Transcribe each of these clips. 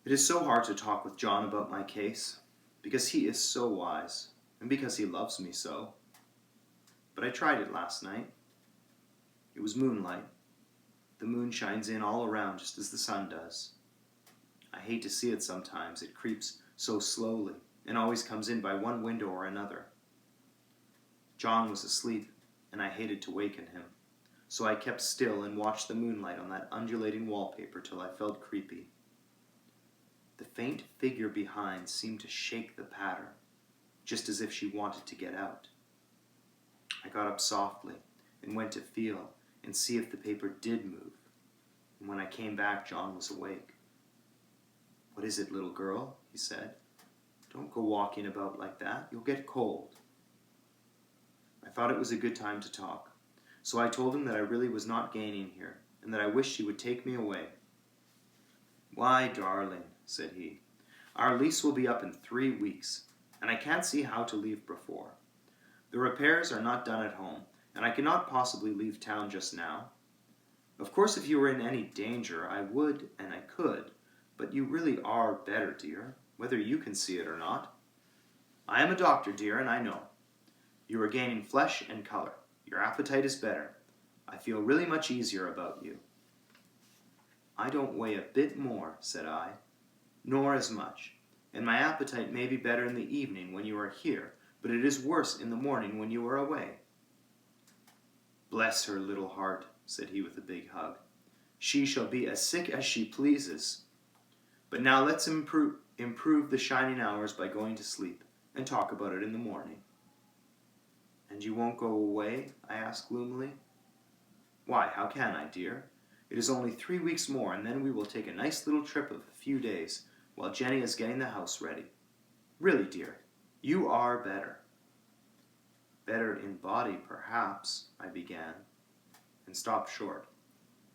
It is so hard to talk with John about my case, because he is so wise, and because he loves me so. But I tried it last night. It was moonlight. The moon shines in all around just as the sun does. I hate to see it sometimes. It creeps so slowly, and always comes in by one window or another. John was asleep, and I hated to waken him, so I kept still and watched the moonlight on that undulating wallpaper till I felt creepy. The faint figure behind seemed to shake the pattern, just as if she wanted to get out. I got up softly and went to feel and see if the paper did move, and when I came back, John was awake. "What is it, little girl?" he said. "Don't go walking about like that. You'll get cold." I thought it was a good time to talk, so I told him that I really was not gaining here, and that I wished he would take me away. "Why, darling," said he, "our lease will be up in 3 weeks, and I can't see how to leave before. The repairs are not done at home, and I cannot possibly leave town just now. Of course, if you were in any danger, I would and I could, but you really are better, dear, whether you can see it or not. I am a doctor, dear, and I know. You are gaining flesh and color. Your appetite is better. I feel really much easier about you." "I don't weigh a bit more," said I, "nor as much, and my appetite may be better in the evening when you are here, but it is worse in the morning when you are away." "Bless her little heart," said he with a big hug. "She shall be as sick as she pleases. But now let's improve the shining hours by going to sleep, and talk about it in the morning." "And you won't go away?" I asked gloomily. "Why, how can I, dear? It is only 3 weeks more, and then we will take a nice little trip of a few days, while Jenny is getting the house ready. Really, dear, you are better." "Better in body, perhaps," I began, and stopped short,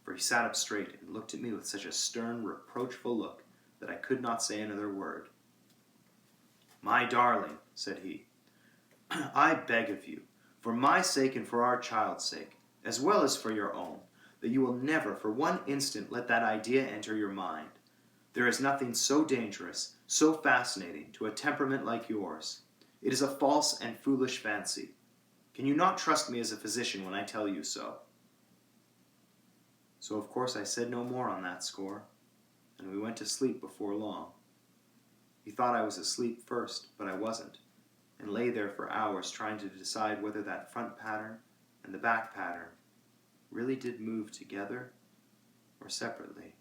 for he sat up straight and looked at me with such a stern, reproachful look that I could not say another word. "My darling," said he, "I beg of you, for my sake and for our child's sake, as well as for your own, that you will never for one instant let that idea enter your mind. There is nothing so dangerous, so fascinating, to a temperament like yours. It is a false and foolish fancy. Can you not trust me as a physician when I tell you so?" So of course I said no more on that score, and we went to sleep before long. He thought I was asleep first, but I wasn't, and lay there for hours trying to decide whether that front pattern and the back pattern really did move together or separately.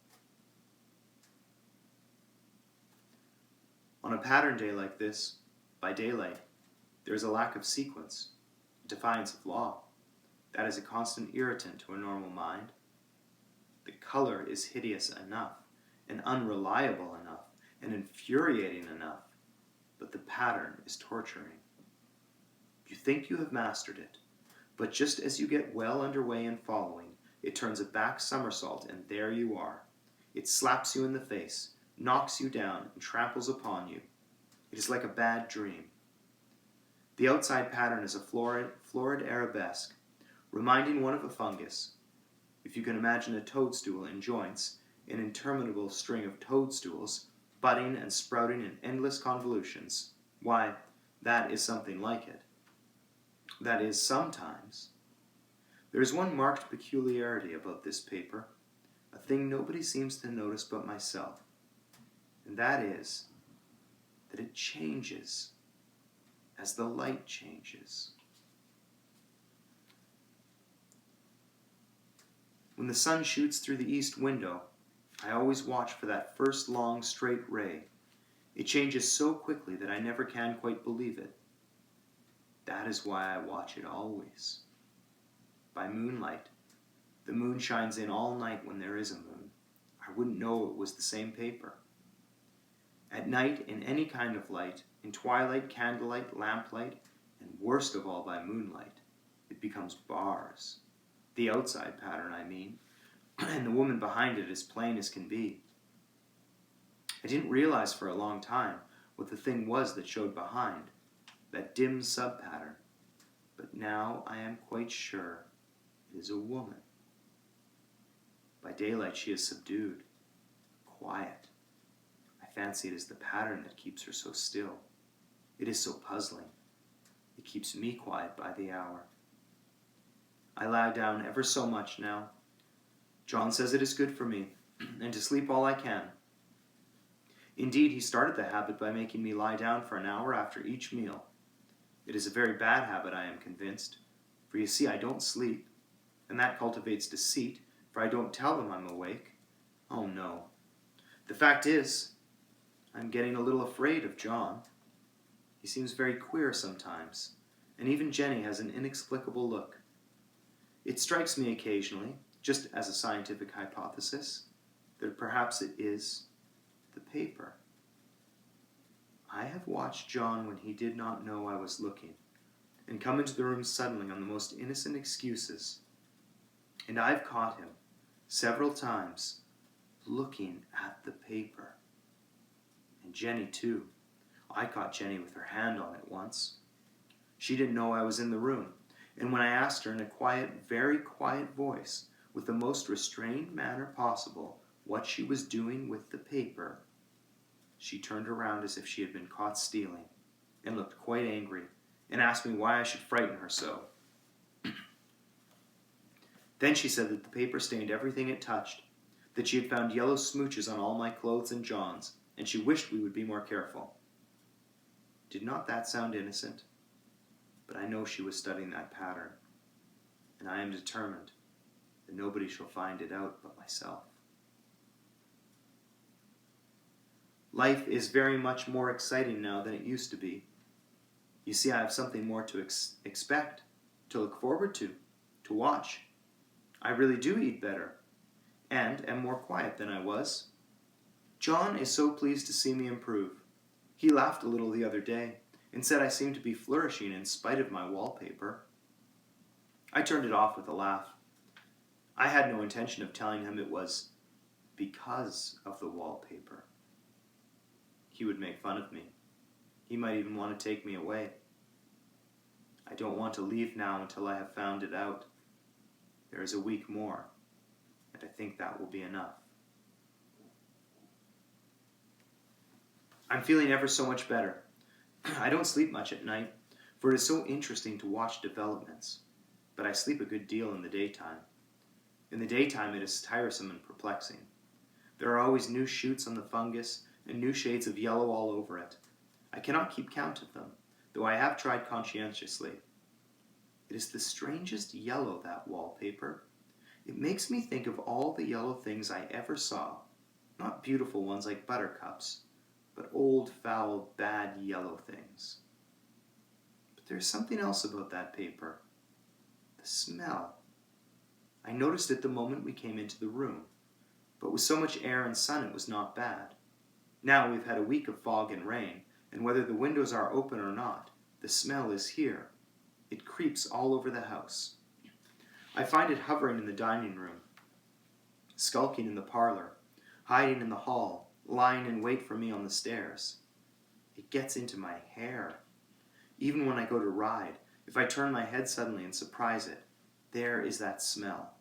On a pattern day like this, by daylight, there is a lack of sequence, a defiance of law. That is a constant irritant to a normal mind. The color is hideous enough, and unreliable enough, and infuriating enough, but the pattern is torturing. You think you have mastered it, but just as you get well underway in following, it turns a back somersault, and there you are. It slaps you in the face, knocks you down, and tramples upon you. It is like a bad dream. The outside pattern is a florid arabesque, reminding one of a fungus. If you can imagine a toadstool in joints, an interminable string of toadstools, budding and sprouting in endless convolutions, why, that is something like it. That is, sometimes. There is one marked peculiarity about this paper, a thing nobody seems to notice but myself, and that is that it changes as the light changes. When the sun shoots through the east window, I always watch for that first long straight ray. It changes so quickly that I never can quite believe it. That is why I watch it always. By moonlight. The moon shines in all night when there is a moon. I wouldn't know it was the same paper. At night, in any kind of light, in twilight, candlelight, lamplight, and worst of all by moonlight, it becomes bars. The outside pattern, I mean, and the woman behind it as plain as can be. I didn't realize for a long time what the thing was that showed behind, that dim sub-pattern, but now I am quite sure it is a woman. By daylight she is subdued, quiet. I fancy it is the pattern that keeps her so still. It is so puzzling. It keeps me quiet by the hour. I lie down ever so much now. John says it is good for me, and to sleep all I can. Indeed, he started the habit by making me lie down for an hour after each meal. It is a very bad habit, I am convinced, for you see I don't sleep, and that cultivates deceit, for I don't tell them I'm awake. Oh no. The fact is, I'm getting a little afraid of John. He seems very queer sometimes, and even Jenny has an inexplicable look. It strikes me occasionally, just as a scientific hypothesis, that perhaps it is the paper. I have watched John when he did not know I was looking, and come into the room suddenly on the most innocent excuses. And I've caught him, several times, looking at the paper. And Jenny too. I caught Jenny with her hand on it once. She didn't know I was in the room, and when I asked her in a quiet, very quiet voice, with the most restrained manner possible, what she was doing with the paper, she turned around as if she had been caught stealing, and looked quite angry, and asked me why I should frighten her so. Then she said that the paper stained everything it touched, that she had found yellow smooches on all my clothes and John's, and she wished we would be more careful. Did not that sound innocent? But I know she was studying that pattern, and I am determined that nobody shall find it out but myself. Life is very much more exciting now than it used to be. You see, I have something more to expect, to look forward to watch. I really do eat better, and am more quiet than I was. John is so pleased to see me improve. He laughed a little the other day, and said I seemed to be flourishing in spite of my wallpaper. I turned it off with a laugh. I had no intention of telling him it was because of the wallpaper. He would make fun of me. He might even want to take me away. I don't want to leave now until I have found it out. There is a week more, and I think that will be enough. I'm feeling ever so much better. I don't sleep much at night, for it is so interesting to watch developments, but I sleep a good deal in the daytime. In the daytime it is tiresome and perplexing. There are always new shoots on the fungus, and new shades of yellow all over it. I cannot keep count of them, though I have tried conscientiously. It is the strangest yellow, that wallpaper. It makes me think of all the yellow things I ever saw, not beautiful ones like buttercups, but old, foul, bad yellow things. But there's something else about that paper. The smell. I noticed it the moment we came into the room, but with so much air and sun it was not bad. Now we've had a week of fog and rain, and whether the windows are open or not, the smell is here. It creeps all over the house. I find it hovering in the dining room, skulking in the parlor, hiding in the hall, lying in wait for me on the stairs. It gets into my hair. Even when I go to ride, if I turn my head suddenly and surprise it, there is that smell.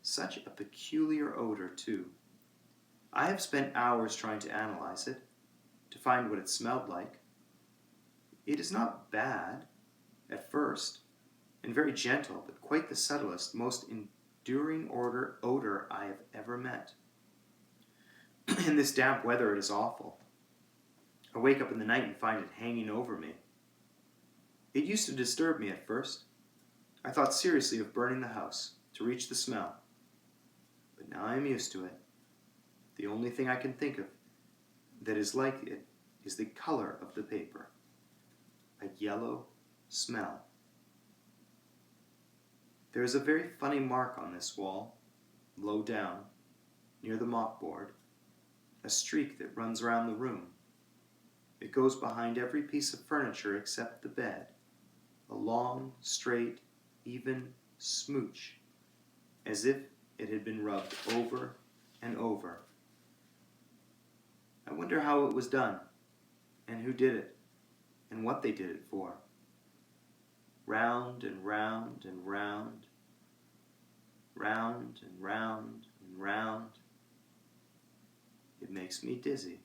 Such a peculiar odor, too. I have spent hours trying to analyze it, to find what it smelled like. It is not bad, at first, and very gentle, but quite the subtlest, most enduring odor I have ever met. In this damp weather it is awful. I wake up in the night and find it hanging over me. It used to disturb me at first. I thought seriously of burning the house to reach the smell. But now I am used to it. The only thing I can think of that is like it is the color of the paper. A yellow smell. There is a very funny mark on this wall, low down, near the mopboard, a streak that runs around the room. It goes behind every piece of furniture except the bed, a long, straight, even smooch, as if it had been rubbed over and over. I wonder how it was done, and who did it, and what they did it for. Round and round and round, round and round and round. It makes me dizzy.